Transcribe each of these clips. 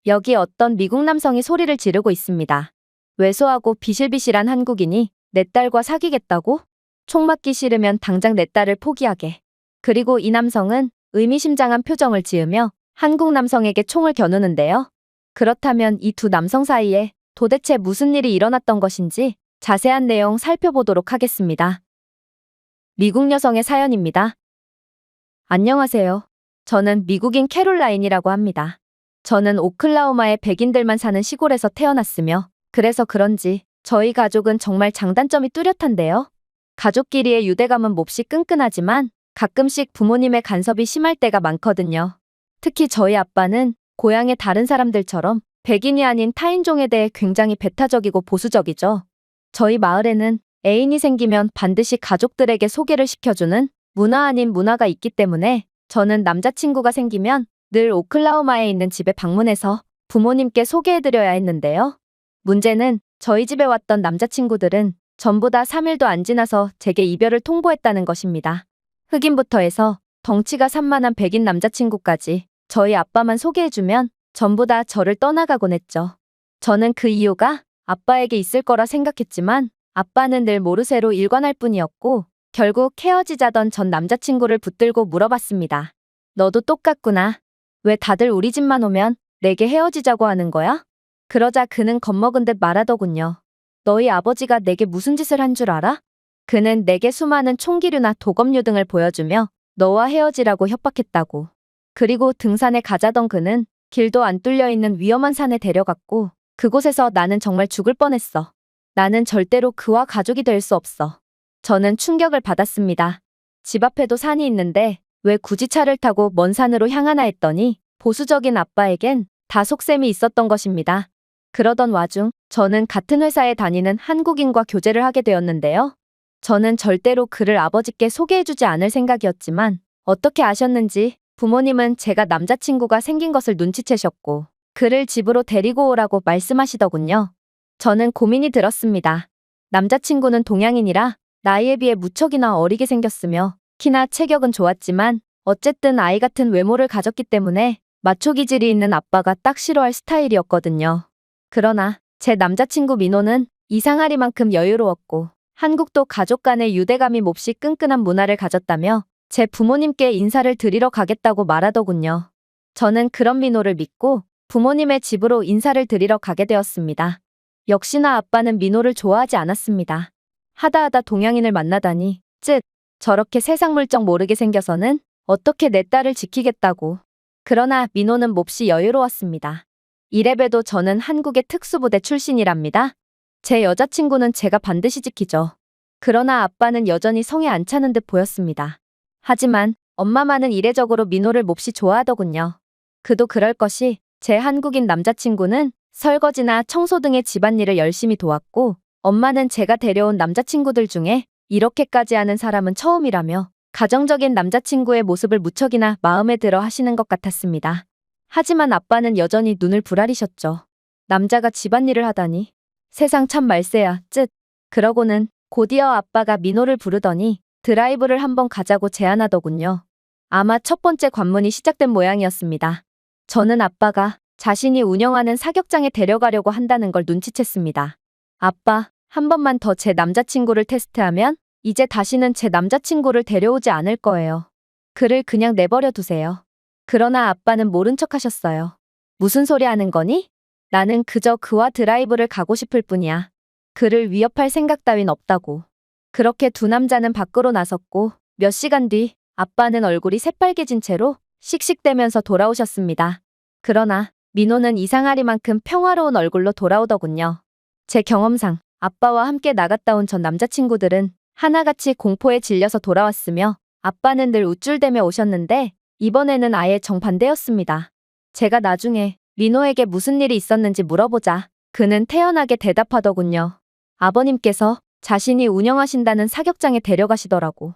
여기 어떤 미국 남성이 소리를 지르고 있습니다. 왜소하고 비실비실한 한국인이 내 딸과 사귀겠다고? 총 맞기 싫으면 당장 내 딸을 포기하게. 그리고 이 남성은 의미심장한 표정을 지으며 한국 남성에게 총을 겨누는데요. 그렇다면 이 두 남성 사이에 도대체 무슨 일이 일어났던 것인지 자세한 내용 살펴보도록 하겠습니다. 미국 여성의 사연입니다. 안녕하세요. 저는 미국인 캐롤라인이라고 합니다. 저는 오클라호마의 백인들만 사는 시골에서 태어났으며 그래서 그런지 저희 가족은 정말 장단점이 뚜렷한데요. 가족끼리의 유대감은 몹시 끈끈하지만 가끔씩 부모님의 간섭이 심할 때가 많거든요. 특히 저희 아빠는 고향의 다른 사람들처럼 백인이 아닌 타인종에 대해 굉장히 배타적이고 보수적이죠. 저희 마을에는 애인이 생기면 반드시 가족들에게 소개를 시켜주는 문화 아닌 문화가 있기 때문에 저는 남자친구가 생기면 늘 오클라호마에 있는 집에 방문해서 부모님께 소개해드려야 했는데요. 문제는 저희 집에 왔던 남자친구들은 전부 다 3일도 안 지나서 제게 이별을 통보했다는 것입니다. 흑인부터 해서 덩치가 산만한 백인 남자친구까지 저희 아빠만 소개해주면 전부 다 저를 떠나가곤 했죠. 저는 그 이유가 아빠에게 있을 거라 생각했지만 아빠는 늘 모르쇠로 일관할 뿐이었고 결국 헤어지자던 전 남자친구를 붙들고 물어봤습니다. 너도 똑같구나. 왜 다들 우리 집만 오면 내게 헤어지자고 하는 거야? 그러자 그는 겁먹은 듯 말하더군요. 너희 아버지가 내게 무슨 짓을 한 줄 알아? 그는 내게 수많은 총기류나 도검류 등을 보여주며 너와 헤어지라고 협박했다고. 그리고 등산에 가자던 그는 길도 안 뚫려 있는 위험한 산에 데려갔고 그곳에서 나는 정말 죽을 뻔했어. 나는 절대로 그와 가족이 될 수 없어. 저는 충격을 받았습니다. 집 앞에도 산이 있는데 왜 굳이 차를 타고 먼 산으로 향하나 했더니 보수적인 아빠에겐 다 속셈이 있었던 것입니다. 그러던 와중 저는 같은 회사에 다니는 한국인과 교제를 하게 되었는데요. 저는 절대로 그를 아버지께 소개해주지 않을 생각이었지만 어떻게 아셨는지 부모님은 제가 남자친구가 생긴 것을 눈치채셨고 그를 집으로 데리고 오라고 말씀하시더군요. 저는 고민이 들었습니다. 남자친구는 동양인이라 나이에 비해 무척이나 어리게 생겼으며 키나 체격은 좋았지만 어쨌든 아이 같은 외모를 가졌기 때문에 마초 기질이 있는 아빠가 딱 싫어할 스타일이었거든요. 그러나 제 남자친구 민호는 이상하리만큼 여유로웠고 한국도 가족 간의 유대감이 몹시 끈끈한 문화를 가졌다며 제 부모님께 인사를 드리러 가겠다고 말하더군요. 저는 그런 민호를 믿고 부모님의 집으로 인사를 드리러 가게 되었습니다. 역시나 아빠는 민호를 좋아하지 않았습니다. 하다하다 동양인을 만나다니 저렇게 세상 물정 모르게 생겨서는 어떻게 내 딸을 지키겠다고. 그러나 민호는 몹시 여유로웠습니다. 이래봬도 저는 한국의 특수부대 출신이랍니다. 제 여자친구는 제가 반드시 지키죠. 그러나 아빠는 여전히 성에 안 차는 듯 보였습니다. 하지만 엄마만은 이례적으로 민호를 몹시 좋아하더군요. 그도 그럴 것이 제 한국인 남자친구는 설거지나 청소 등의 집안일을 열심히 도왔고 엄마는 제가 데려온 남자친구들 중에 이렇게까지 하는 사람은 처음이라며 가정적인 남자친구의 모습을 무척이나 마음에 들어 하시는 것 같았습니다. 하지만 아빠는 여전히 눈을 부라리셨죠. 남자가 집안일을 하다니. 세상 참 말세야. 그러고는 곧이어 아빠가 민호를 부르더니 드라이브를 한번 가자고 제안하더군요. 아마 첫 번째 관문이 시작된 모양이었습니다. 저는 아빠가 자신이 운영하는 사격장에 데려가려고 한다는 걸 눈치챘습니다. 아빠, 한 번만 더 제 남자친구를 테스트하면 이제 다시는 제 남자친구를 데려오지 않을 거예요. 그를 그냥 내버려 두세요. 그러나 아빠는 모른 척 하셨어요. 무슨 소리 하는 거니? 나는 그저 그와 드라이브를 가고 싶을 뿐이야. 그를 위협할 생각 따윈 없다고. 그렇게 두 남자는 밖으로 나섰고 몇 시간 뒤 아빠는 얼굴이 새빨개진 채로 씩씩대면서 돌아오셨습니다. 그러나 민호는 이상하리만큼 평화로운 얼굴로 돌아오더군요. 제 경험상 아빠와 함께 나갔다 온 전 남자친구들은 하나같이 공포에 질려서 돌아왔으며 아빠는 늘 우쭐대며 오셨는데 이번에는 아예 정반대였습니다. 제가 나중에 민호에게 무슨 일이 있었는지 물어보자 그는 태연하게 대답하더군요. 아버님께서 자신이 운영하신다는 사격장에 데려가시더라고.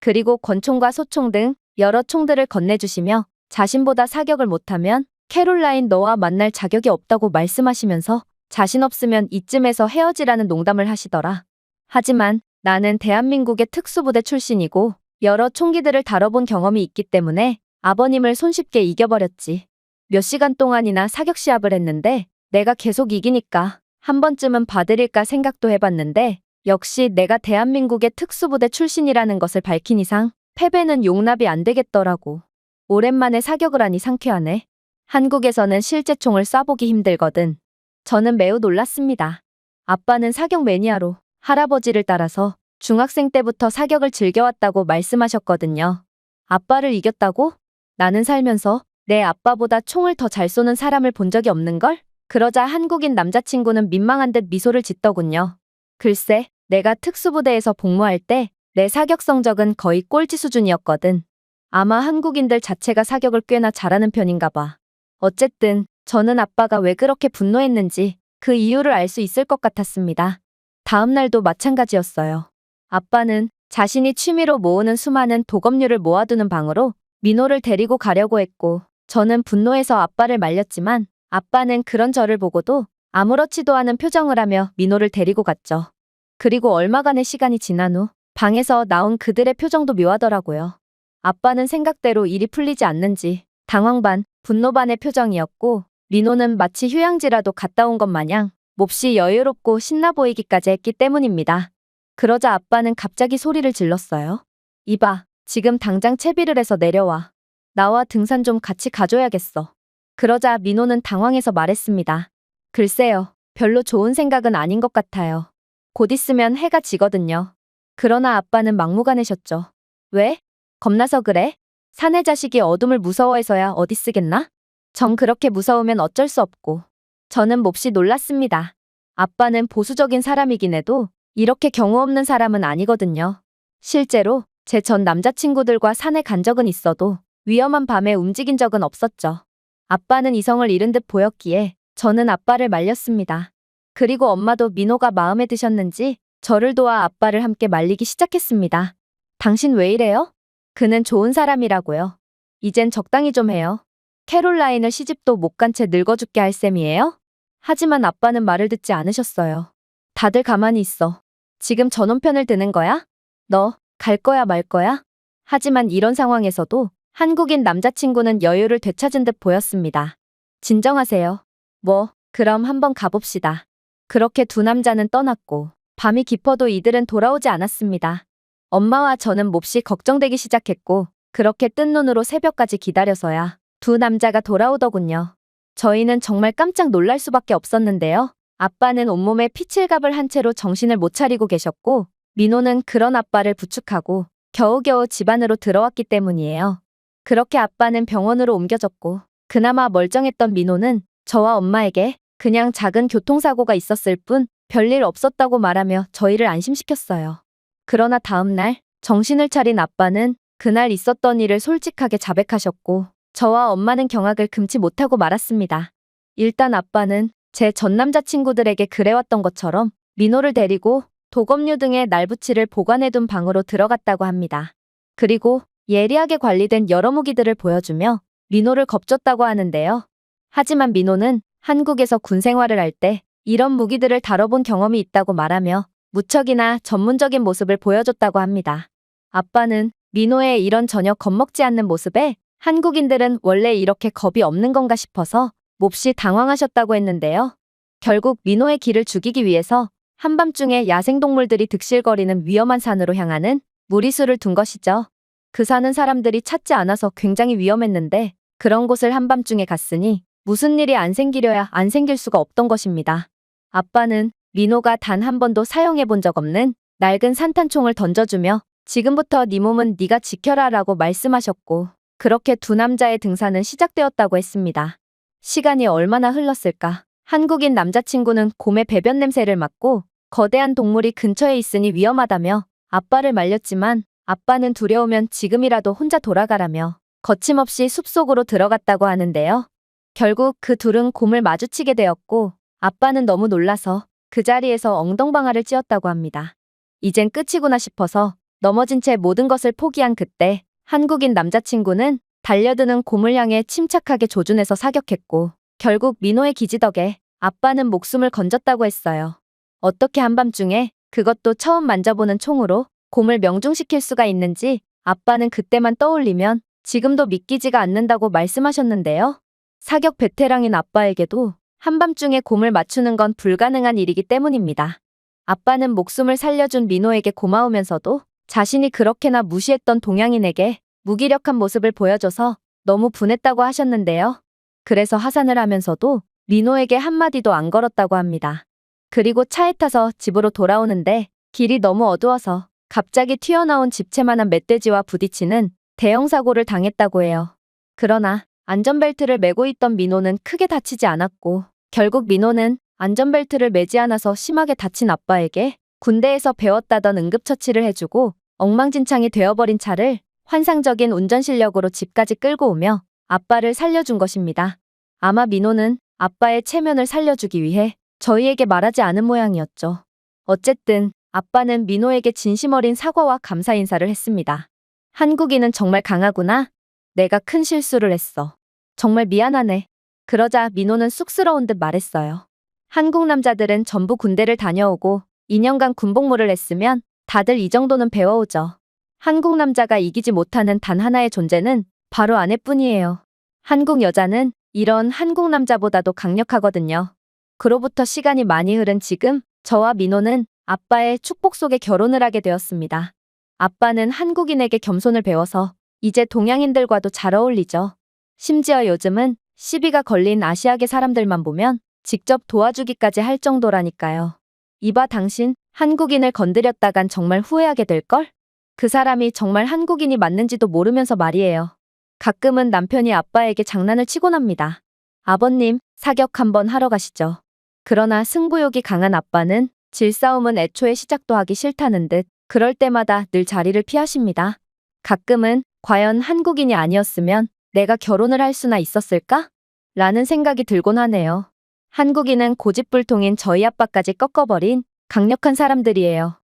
그리고 권총과 소총 등 여러 총들을 건네주시며 자신보다 사격을 못하면 캐롤라인 너와 만날 자격이 없다고 말씀하시면서 자신 없으면 이쯤에서 헤어지라는 농담을 하시더라. 하지만 나는 대한민국의 특수부대 출신이고 여러 총기들을 다뤄본 경험이 있기 때문에 아버님을 손쉽게 이겨버렸지. 몇 시간 동안이나 사격 시합을 했는데 내가 계속 이기니까 한 번쯤은 봐드릴까 생각도 해봤는데 역시 내가 대한민국의 특수부대 출신이라는 것을 밝힌 이상 패배는 용납이 안 되겠더라고. 오랜만에 사격을 하니 상쾌하네. 한국에서는 실제 총을 쏴보기 힘들거든. 저는 매우 놀랐습니다. 아빠는 사격 매니아로 할아버지를 따라서 중학생 때부터 사격을 즐겨왔다고 말씀하셨거든요. 아빠를 이겼다고? 나는 살면서 내 아빠보다 총을 더 잘 쏘는 사람을 본 적이 없는걸? 그러자 한국인 남자친구는 민망한 듯 미소를 짓더군요. 글쎄, 내가 특수부대에서 복무할 때 내 사격 성적은 거의 꼴찌 수준이었거든. 아마 한국인들 자체가 사격을 꽤나 잘하는 편인가 봐. 어쨌든 저는 아빠가 왜 그렇게 분노했는지 그 이유를 알 수 있을 것 같았습니다. 다음 날도 마찬가지였어요. 아빠는 자신이 취미로 모으는 수많은 도검류를 모아두는 방으로 민호를 데리고 가려고 했고 저는 분노해서 아빠를 말렸지만 아빠는 그런 저를 보고도 아무렇지도 않은 표정을 하며 민호를 데리고 갔죠. 그리고 얼마간의 시간이 지난 후 방에서 나온 그들의 표정도 묘하더라고요. 아빠는 생각대로 일이 풀리지 않는지 당황 반, 분노 반의 표정이었고 민호는 마치 휴양지라도 갔다 온 것 마냥 몹시 여유롭고 신나 보이기까지 했기 때문입니다. 그러자 아빠는 갑자기 소리를 질렀어요. 이봐, 지금 당장 채비를 해서 내려와. 나와 등산 좀 같이 가줘야겠어. 그러자 민호는 당황해서 말했습니다. 글쎄요, 별로 좋은 생각은 아닌 것 같아요. 곧 있으면 해가 지거든요. 그러나 아빠는 막무가내셨죠. 왜? 겁나서 그래? 사내 자식이 어둠을 무서워해서야 어디 쓰겠나? 정 그렇게 무서우면 어쩔 수 없고. 저는 몹시 놀랐습니다. 아빠는 보수적인 사람이긴 해도 이렇게 경우 없는 사람은 아니거든요. 실제로 제 전 남자친구들과 산에 간 적은 있어도 위험한 밤에 움직인 적은 없었죠. 아빠는 이성을 잃은 듯 보였기에 저는 아빠를 말렸습니다. 그리고 엄마도 민호가 마음에 드셨는지 저를 도와 아빠를 함께 말리기 시작했습니다. 당신 왜 이래요? 그는 좋은 사람이라고요. 이젠 적당히 좀 해요. 캐롤라인을 시집도 못 간 채 늙어 죽게 할 셈이에요? 하지만 아빠는 말을 듣지 않으셨어요. 다들 가만히 있어. 지금 저놈 편을 드는 거야? 너 갈 거야 말 거야? 하지만 이런 상황에서도 한국인 남자친구는 여유를 되찾은 듯 보였습니다. 진정하세요. 뭐, 그럼 한번 가봅시다. 그렇게 두 남자는 떠났고 밤이 깊어도 이들은 돌아오지 않았습니다. 엄마와 저는 몹시 걱정되기 시작했고 그렇게 뜬 눈으로 새벽까지 기다려서야 두 남자가 돌아오더군요. 저희는 정말 깜짝 놀랄 수밖에 없었는데요. 아빠는 온몸에 피칠갑을 한 채로 정신을 못 차리고 계셨고 민호는 그런 아빠를 부축하고 겨우겨우 집 안으로 들어왔기 때문이에요. 그렇게 아빠는 병원으로 옮겨졌고 그나마 멀쩡했던 민호는 저와 엄마에게 그냥 작은 교통사고가 있었을 뿐 별일 없었다고 말하며 저희를 안심시켰어요. 그러나 다음 날 정신을 차린 아빠는 그날 있었던 일을 솔직하게 자백하셨고 저와 엄마는 경악을 금치 못하고 말았습니다. 일단 아빠는 제 전 남자친구들에게 그래왔던 것처럼 민호를 데리고 도검류 등의 날붙이를 보관해둔 방으로 들어갔다고 합니다. 그리고 예리하게 관리된 여러 무기들을 보여주며 민호를 겁줬다고 하는데요. 하지만 민호는 한국에서 군 생활을 할 때 이런 무기들을 다뤄본 경험이 있다고 말하며 무척이나 전문적인 모습을 보여줬다고 합니다. 아빠는 민호의 이런 전혀 겁먹지 않는 모습에 한국인들은 원래 이렇게 겁이 없는 건가 싶어서 몹시 당황하셨다고 했는데요. 결국 민호의 기를 죽이기 위해서 한밤중에 야생동물들이 득실거리는 위험한 산으로 향하는 무리수를 둔 것이죠. 그 산은 사람들이 찾지 않아서 굉장히 위험했는데 그런 곳을 한밤중에 갔으니 무슨 일이 안 생기려야 안 생길 수가 없던 것입니다. 아빠는 민호가 단 한 번도 사용해 본 적 없는 낡은 산탄총을 던져주며 지금부터 네 몸은 네가 지켜라 라고 말씀하셨고 그렇게 두 남자의 등산은 시작되었다고 했습니다. 시간이 얼마나 흘렀을까? 한국인 남자친구는 곰의 배변 냄새를 맡고 거대한 동물이 근처에 있으니 위험하다며 아빠를 말렸지만 아빠는 두려우면 지금이라도 혼자 돌아가라며 거침없이 숲속으로 들어갔다고 하는데요. 결국 그 둘은 곰을 마주치게 되었고 아빠는 너무 놀라서 그 자리에서 엉덩방아를 찧었다고 합니다. 이젠 끝이구나 싶어서 넘어진 채 모든 것을 포기한 그때 한국인 남자친구는 달려드는 곰을 향해 침착하게 조준해서 사격했고 결국 민호의 기지 덕에 아빠는 목숨을 건졌다고 했어요. 어떻게 한밤중에 그것도 처음 만져보는 총으로 곰을 명중시킬 수가 있는지 아빠는 그때만 떠올리면 지금도 믿기지가 않는다고 말씀하셨는데요. 사격 베테랑인 아빠에게도 한밤중에 곰을 맞추는 건 불가능한 일이기 때문입니다. 아빠는 목숨을 살려준 민호에게 고마우면서도 자신이 그렇게나 무시했던 동양인에게 무기력한 모습을 보여줘서 너무 분했다고 하셨는데요. 그래서 하산을 하면서도 민호에게 한마디도 안 걸었다고 합니다. 그리고 차에 타서 집으로 돌아오는데 길이 너무 어두워서 갑자기 튀어나온 집채만한 멧돼지와 부딪히는 대형 사고를 당했다고 해요. 그러나 안전벨트를 매고 있던 민호는 크게 다치지 않았고 결국 민호는 안전벨트를 매지 않아서 심하게 다친 아빠에게 군대에서 배웠다던 응급처치를 해주고 엉망진창이 되어버린 차를 환상적인 운전 실력으로 집까지 끌고 오며 아빠를 살려준 것입니다. 아마 민호는 아빠의 체면을 살려주기 위해 저희에게 말하지 않은 모양이었죠. 어쨌든 아빠는 민호에게 진심 어린 사과와 감사 인사를 했습니다. 한국인은 정말 강하구나. 내가 큰 실수를 했어. 정말 미안하네. 그러자 민호는 쑥스러운 듯 말했어요. 한국 남자들은 전부 군대를 다녀오고 2년간 군복무를 했으면 다들 이 정도는 배워오죠. 한국 남자가 이기지 못하는 단 하나의 존재는 바로 아내뿐이에요. 한국 여자는 이런 한국 남자보다도 강력하거든요. 그로부터 시간이 많이 흐른 지금 저와 민호는 아빠의 축복 속에 결혼을 하게 되었습니다. 아빠는 한국인에게 겸손을 배워서 이제 동양인들과도 잘 어울리죠. 심지어 요즘은 시비가 걸린 아시아계 사람들만 보면 직접 도와주기까지 할 정도라니까요. 이봐 당신 한국인을 건드렸다간 정말 후회하게 될걸? 그 사람이 정말 한국인이 맞는지도 모르면서 말이에요. 가끔은 남편이 아빠에게 장난을 치곤 합니다. 아버님, 사격 한번 하러 가시죠. 그러나 승부욕이 강한 아빠는 질싸움은 애초에 시작도 하기 싫다는 듯 그럴 때마다 늘 자리를 피하십니다. 가끔은 과연 한국인이 아니었으면 내가 결혼을 할 수나 있었을까? 라는 생각이 들곤 하네요. 한국인은 고집불통인 저희 아빠까지 꺾어버린 강력한 사람들이에요.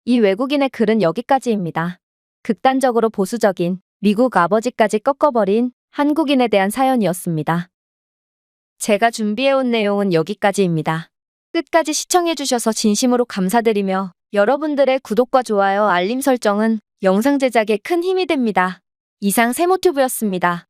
이 외국인의 글은 여기까지입니다. 극단적으로 보수적인 미국 아버지까지 꺾어버린 한국인에 대한 사연이었습니다. 제가 준비해온 내용은 여기까지입니다. 끝까지 시청해주셔서 진심으로 감사드리며 여러분들의 구독과 좋아요, 알림 설정은 영상 제작에 큰 힘이 됩니다. 이상 세모튜브였습니다.